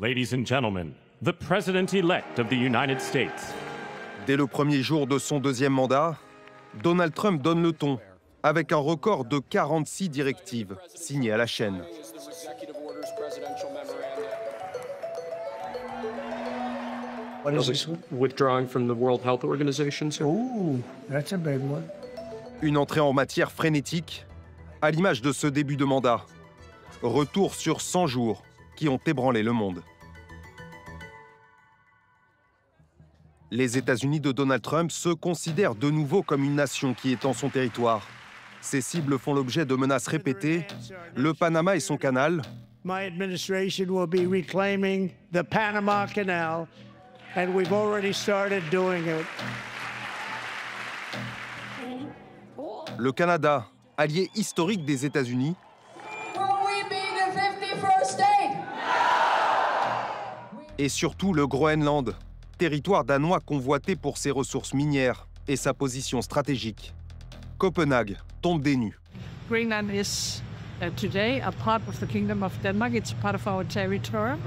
Ladies and gentlemen, the President-elect of the United States. Dès le premier jour de son deuxième mandat, Donald Trump donne le ton, avec un record de 46 directives signées à la chaîne. What is this? Withdrawing from the World Health Organization, sir? Ooh, that's a big one. Une entrée en matière frénétique, à l'image de ce début de mandat. Retour sur 100 jours qui ont ébranlé le monde. Les États-Unis de Donald Trump se considèrent de nouveau comme une nation qui étend son territoire. Ses cibles font l'objet de menaces répétées, le Panama et son canal. My administration will be reclaiming the Panama Canal, and we've already started doing it. Le Canada, allié historique des États-Unis. Et surtout le Groenland, territoire danois convoité pour ses ressources minières et sa position stratégique. Copenhague tombe des nues. Greenland is today a part of the Kingdom of Denmark. It's part of our territory,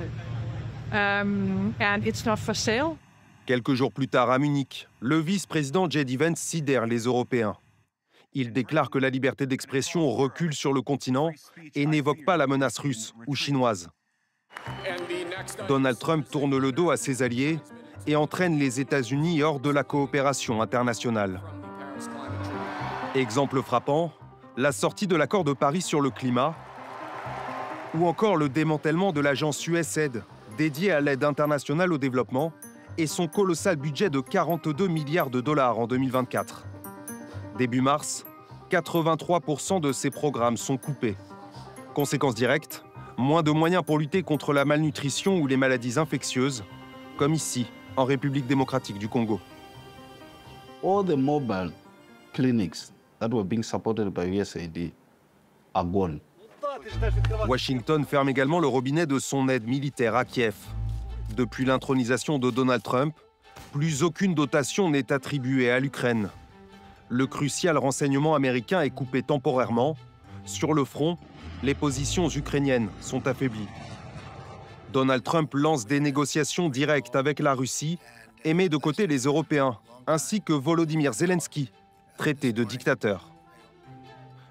and it's not for sale. Quelques jours plus tard à Munich, le vice-président J.D. Vance sidère les Européens. Il déclare que la liberté d'expression recule sur le continent et n'évoque pas la menace russe ou chinoise. Donald Trump tourne le dos à ses alliés et entraîne les États-Unis hors de la coopération internationale. Exemple frappant, la sortie de l'accord de Paris sur le climat ou encore le démantèlement de l'agence USAID dédiée à l'aide internationale au développement et son colossal budget de 42 milliards de dollars en 2024. Début mars, 83% de ces programmes sont coupés. Conséquence directe, moins de moyens pour lutter contre la malnutrition ou les maladies infectieuses, comme ici, en République démocratique du Congo. All the mobile clinics that were being supported by USAID are gone. Washington ferme également le robinet de son aide militaire à Kiev. Depuis l'intronisation de Donald Trump, plus aucune dotation n'est attribuée à l'Ukraine. Le crucial renseignement américain est coupé temporairement. Sur le front, les positions ukrainiennes sont affaiblies. Donald Trump lance des négociations directes avec la Russie et met de côté les Européens, ainsi que Volodymyr Zelensky, traité de dictateur.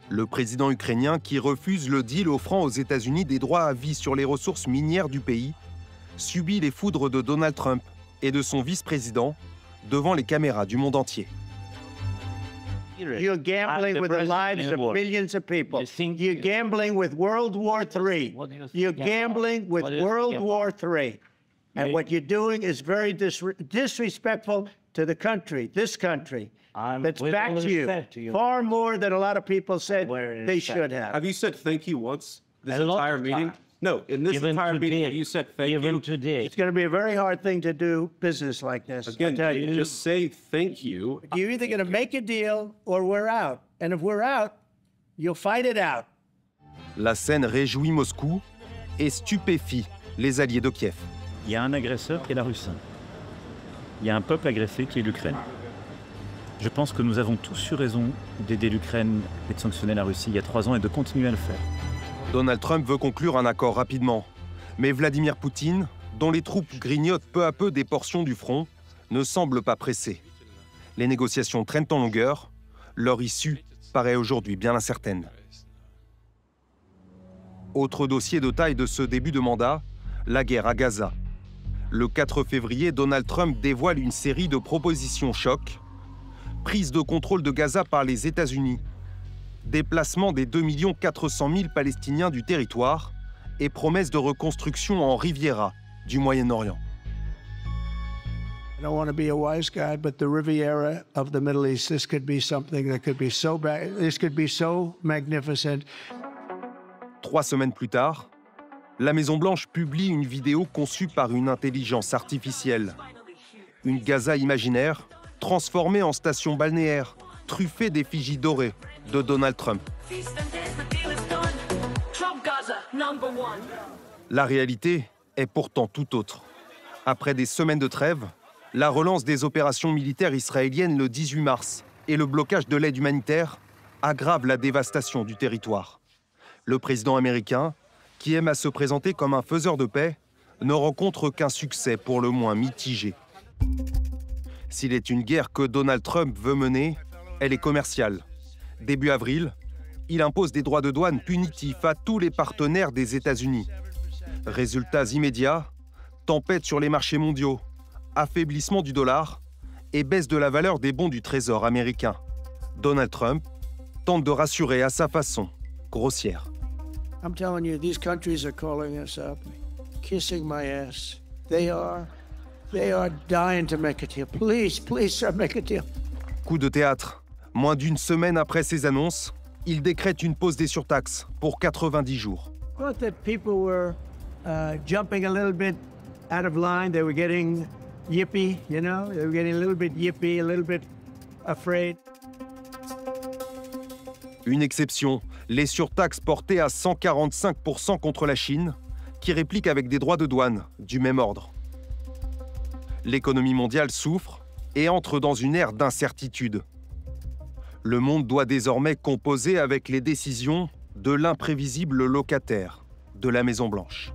Le président ukrainien, qui refuse le deal offrant aux États-Unis des droits à vie sur les ressources minières du pays, subit les foudres de Donald Trump et de son vice-président devant les caméras du monde entier. You're gambling with the lives of millions of people. You're gambling with World War III. You're gambling with World War III. And what you're doing is very disrespectful to the country, this country, that's backed you far more than a lot of people said they should have. Have you said thank you once this entire meeting? No, in this entire meeting, you said thank you. Today. It's going to be a very hard thing to do business like this. Again, just say thank you. You're either going to make a deal or we're out. And if we're out, you'll fight it out. La scène réjouit Moscou et stupéfie les alliés de Kiev. Il y a un agresseur qui est la Russie. Il y a un peuple agressé qui est l'Ukraine. Je pense que nous avons tous eu raison d'aider l'Ukraine et de sanctionner la Russie il y a 3 ans et de continuer à le faire. Donald Trump veut conclure un accord rapidement. Mais Vladimir Poutine, dont les troupes grignotent peu à peu des portions du front, ne semble pas pressé. Les négociations traînent en longueur. Leur issue paraît aujourd'hui bien incertaine. Autre dossier de taille de ce début de mandat, la guerre à Gaza. Le 4 février, Donald Trump dévoile une série de propositions chocs. Prise de contrôle de Gaza par les États-Unis, déplacement des 2 400 000 Palestiniens du territoire et promesse de reconstruction en Riviera du Moyen-Orient. I don't want to be a wise guy, but the Riviera of the Middle East, this could be something that could be so bad. This could be so magnificent. 3 semaines plus tard, la Maison-Blanche publie une vidéo conçue par une intelligence artificielle. Une Gaza imaginaire transformée en station balnéaire, truffée d'effigies dorées de Donald Trump. La réalité est pourtant tout autre. Après des semaines de trêve, la relance des opérations militaires israéliennes le 18 mars et le blocage de l'aide humanitaire aggravent la dévastation du territoire. Le président américain, qui aime à se présenter comme un faiseur de paix, ne rencontre qu'un succès pour le moins mitigé. S'il est une guerre que Donald Trump veut mener, elle est commerciale. Début avril, il impose des droits de douane punitifs à tous les partenaires des États-Unis. Résultats immédiats, tempête sur les marchés mondiaux, affaiblissement du dollar et baisse de la valeur des bons du Trésor américain. Donald Trump tente de rassurer à sa façon, grossière. I'm telling you, these countries are calling us up, kissing my ass. They are dying to make a deal. Please, please, sir, make a deal. Coup de théâtre. Moins d'une semaine après ces annonces, il décrète une pause des surtaxes pour 90 jours. I thought that people were jumping a little bit out of line. They were getting yippy, you know? They were getting a little bit yippy, a little bit afraid. Une exception, les surtaxes portées à 145% contre la Chine, qui réplique avec des droits de douane du même ordre. L'économie mondiale souffre et entre dans une ère d'incertitude. Le monde doit désormais composer avec les décisions de l'imprévisible locataire de la Maison-Blanche.